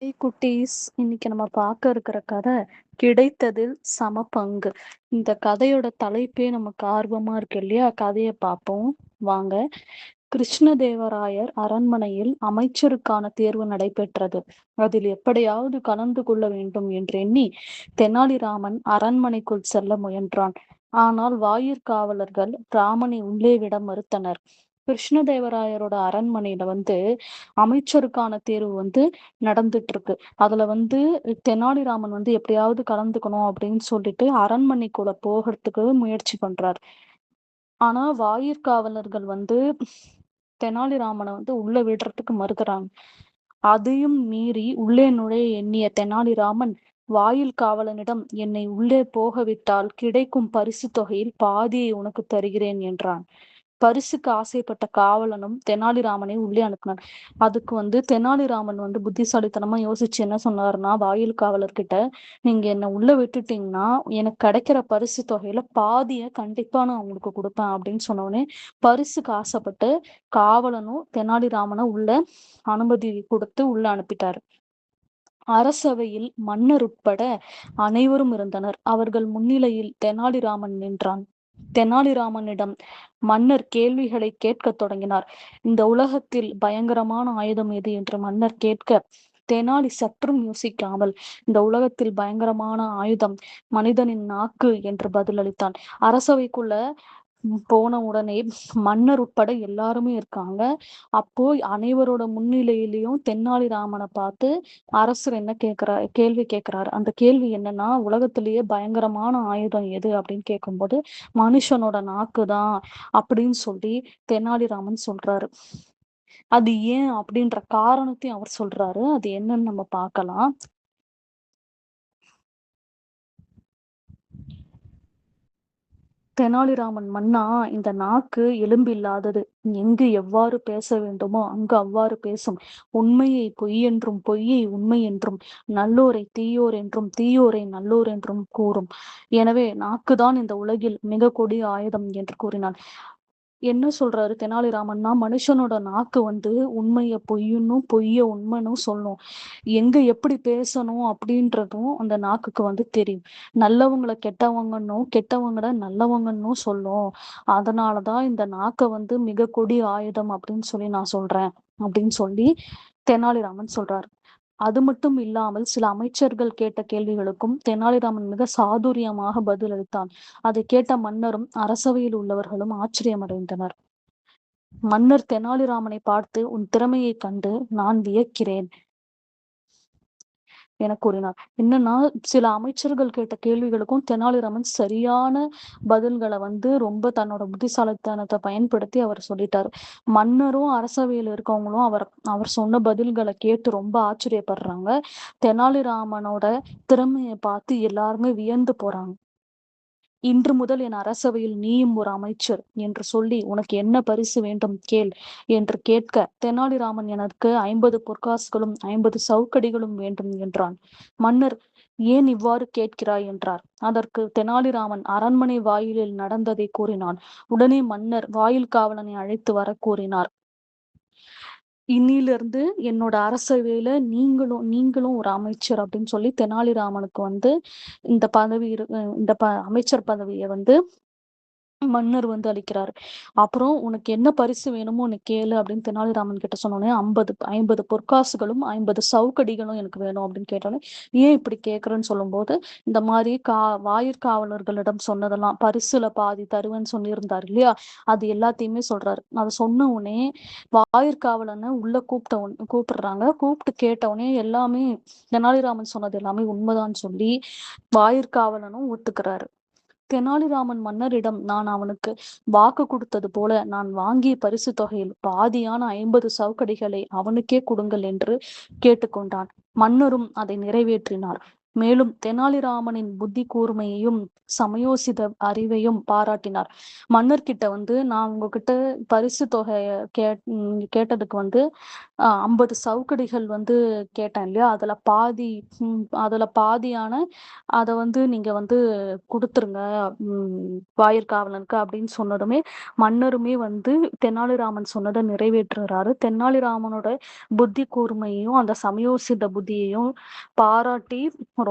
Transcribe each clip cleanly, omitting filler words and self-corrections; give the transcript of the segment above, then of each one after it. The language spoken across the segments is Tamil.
ஹேய் குட்டீஸ், இன்னைக்கு நம்ம பார்க்க இருக்கிற கதை கிடைத்ததில் சம பங்கு. இந்த கதையோட தலைப்பே நமக்கு ஆர்வமா இருக்கு இல்லையா? கதையை பார்ப்போம் வாங்க. கிருஷ்ணதேவராயர் அரண்மனையில் அமைச்சருக்கான தேர்வு நடைபெற்றது. அதில் எப்படியாவது கலந்து கொள்ள வேண்டும் என்று எண்ணி தெனாலிராமன் அரண்மனைக்குள் செல்ல முயன்றான். ஆனால் வாயிற்காவலர்கள் ராமனை உள்ளே விட மறுத்தனர். கிருஷ்ணதேவராயரோட அரண்மனையில அமைச்சருக்கான தேர்வு நடந்துட்டு இருக்கு. அதுல தெனாலிராமன் எப்படியாவது கலந்துக்கணும் அப்படின்னு சொல்லிட்டு அரண்மனைக்குள்ள போகிறதுக்கு முயற்சி பண்றாரு. ஆனா வாயிற்காவலர்கள் தெனாலிராமனை உள்ள விடுறதுக்கு மறுக்கிறாங்க. அதையும் மீறி உள்ளே நுழைய எண்ணிய தெனாலிராமன் வாயில் காவலனிடம், என்னை உள்ளே போகவிட்டால் கிடைக்கும் பரிசு தொகையில் பாதியை உனக்கு தருகிறேன் என்றான். பரிசுக்கு ஆசைப்பட்ட காவலனும் தெனாலிராமனை உள்ளே அனுப்பினான். அதுக்கு தெனாலிராமன் புத்திசாலித்தனமா யோசிச்சு என்ன சொன்னாருன்னா, வாயில் காவலர்கிட்ட, நீங்க என்ன உள்ள விட்டுட்டீங்கன்னா எனக்கு கிடைக்கிற பரிசு தொகையில பாதிய கண்டிப்பா நான் உங்களுக்கு கொடுப்பேன் அப்படின்னு சொன்னோடனே, பரிசுக்கு ஆசைப்பட்டு காவலனும் தெனாலிராமனை உள்ள அனுமதி கொடுத்து உள்ள அனுப்பிட்டாரு. அரசவையில் மன்னர் உட்பட அனைவரும் இருந்தனர். அவர்கள் முன்னிலையில் தெனாலிராமன் நின்றான். தெனாலிராமனிடம் மன்னர் கேள்விகளை கேட்கத் தொடங்கினார். இந்த உலகத்தில் பயங்கரமான ஆயுதம் எது என்று மன்னர் கேட்க, தெனாலி சற்றும் யோசிக்காமல், இந்த உலகத்தில் பயங்கரமான ஆயுதம் மனிதனின் நாக்கு என்று பதிலளித்தான். அரசவைக்குள்ள போன உடனே மன்னர் உட்பட எல்லாருமே இருக்காங்க. அப்போ அனைவரோட முன்னிலையிலையும் தெனாலிராமனை பார்த்து அரசர் என்ன கேள்வி கேட்கிறாரு. அந்த கேள்வி என்னன்னா, உலகத்திலேயே பயங்கரமான ஆயுதம் எது அப்படின்னு கேட்கும்போது, மனுஷனோட நாக்குதான் அப்படின்னு சொல்லி தெனாலிராமன் சொல்றாரு. அது ஏன் அப்படின்ற காரணத்தையும் அவர் சொல்றாரு. அது என்னன்னு நம்ம பார்க்கலாம். தெனாலிராமன், மன்னா, இந்த நாக்கு எலும்பில்லாதது. எங்கு எவ்வாறு பேச வேண்டுமோ அங்கு அவ்வாறு பேசும். உண்மையை பொய் என்றும் பொய்யை உண்மை என்றும், நல்லோரை தீயோர் என்றும் தீயோரை நல்லோர் என்றும் கூறும். எனவே நாக்குதான் இந்த உலகில் மிக கொடிய ஆயுதம் என்று கூறினான். என்ன சொல்றாரு தெனாலிராமன்னா, மனுஷனோட நாக்கு உண்மைய பொய்யுன்னும் பொய்ய உண்மைன்னு சொல்லும். எங்க எப்படி பேசணும் அப்படின்றதும் அந்த நாக்குக்கு தெரியும். நல்லவங்களை கெட்டவங்கன்னும் கெட்டவங்கள நல்லவங்கன்னும் சொல்லும். அதனாலதான் இந்த நாக்கை மிக கொடிய ஆயுதம் அப்படின்னு சொல்லி நான் சொல்றேன் அப்படின்னு சொல்லி தெனாலிராமன் சொல்றாரு. அது மட்டும் இல்லாமல் சில அமைச்சர்கள் கேட்ட கேள்விகளுக்கும் தெனாலிராமன் மிக சாதுரியமாக பதிலளித்தான். அதை கேட்ட மன்னரும் அரசவையில் உள்ளவர்களும் ஆச்சரியமடைந்தனர். மன்னர் தெனாலிராமனை பார்த்து, உன் திறமையைக் கண்டு நான் வியக்கிறேன் என கூறினார். என்னன்னா, சில அமைச்சர்கள் கேட்ட கேள்விகளுக்கும் தெனாலிராமன் சரியான பதில்களை ரொம்ப தன்னோட புத்திசாலித்தனத்தை பயன்படுத்தி அவர் சொல்லிட்டாரு. மன்னரும் அரசவையில் இருக்கவங்களும் அவர் சொன்ன பதில்களை கேட்டு ரொம்ப ஆச்சரியப்படுறாங்க. தெனாலிராமனோட திறமையை பார்த்து எல்லாருமே வியந்து போறாங்க. இன்று முதல் என் அரசவையில் நீயும் ஒரு அமைச்சர் என்று சொல்லி, உனக்கு என்ன பரிசு வேண்டும் கேள் என்று கேட்க, தெனாலிராமன், எனக்கு 50 பொற்காசுகளும் 50 சவுக்கடிகளும் வேண்டும் என்றான். மன்னர், ஏன் இவ்வாறு கேட்கிறாய் என்றார். அதற்கு தெனாலிராமன் அரண்மனை வாயிலில் நடந்ததை கூறினான். உடனே மன்னர் வாயில் காவலனை அழைத்து வர கூறினார். இன்னிலிருந்து என்னோட அரசவையில நீங்களும் ஒரு அமைச்சர் அப்படின்னு சொல்லி தெனாலிராமனுக்கு இந்த அமைச்சர் பதவியை மன்னர் அளிக்கிறாரு. அப்புறம் உனக்கு என்ன பரிசு வேணுமோ உனக்கு கேளு அப்படின்னு தெனாலிராமன் கிட்ட சொன்னோடனே, 50 பொற்காசுகளும் 50 சவுக்கடிகளும் எனக்கு வேணும் அப்படின்னு கேட்டோன்னே, ஏன் இப்படி கேட்கறேன்னு சொல்லும்போது, இந்த மாதிரி வாயிற்காவலர்களிடம் சொன்னதெல்லாம் பரிசுல பாதி தருவேன்னு சொல்லியிருந்தாரு இல்லையா, அது எல்லாத்தையுமே சொல்றாரு. அதை சொன்ன உடனே வாயிற்காவலனை உள்ள கூப்பிடுறாங்க. கூப்பிட்டு கேட்ட உடனே எல்லாமே தெனாலிராமன் சொன்னது எல்லாமே உண்மைதான் சொல்லி வாயிற்காவலனும் ஒத்துக்கிறாரு. தெனாலிராமன் மன்னரிடம், நான் அவனுக்கு வாக்கு கொடுத்தது போல நான் வாங்கிய பரிசு தொகையில் பாதியான 50 சவுக்கடிகளை அவனுக்கே கொடுங்கள் என்று கேட்டுக்கொண்டான். மன்னரும் அதை நிறைவேற்றினார். மேலும் தெனாலிராமனின் புத்தி கூர்மையையும் சமயோசித அறிவையும் பாராட்டினார். மன்னர்கிட்ட நான் உங்ககிட்ட பரிசு தொகைய கேட்டதுக்கு 50 சவுக்கடிகள் வந்து கேட்டேன் இல்லையா? அதுல பாதியான அத வந்து நீங்க வந்து குடுத்துருங்க வாயிற்காவலனுக்கு அப்படின்னு சொன்னதுமே, மன்னருமே வந்து தெனாலிராமன் சொன்னத நிறைவேற்றுறாரு. தெனாலிராமனோட புத்தி கூர்மையையும், அந்த சமயோசித புத்தியையும் பாராட்டி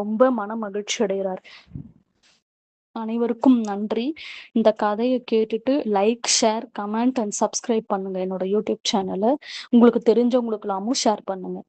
ரொம்ப மனமகிழ்ச்சி அடைகிறார். அனைவருக்கும் நன்றி. இந்த கதைய கேட்டுட்டு like, share, comment and subscribe பண்ணுங்க என்னோட யூடியூப் சேனல. உங்களுக்கு தெரிஞ்சவங்களுக்கெல்லாமும் ஷேர் பண்ணுங்க.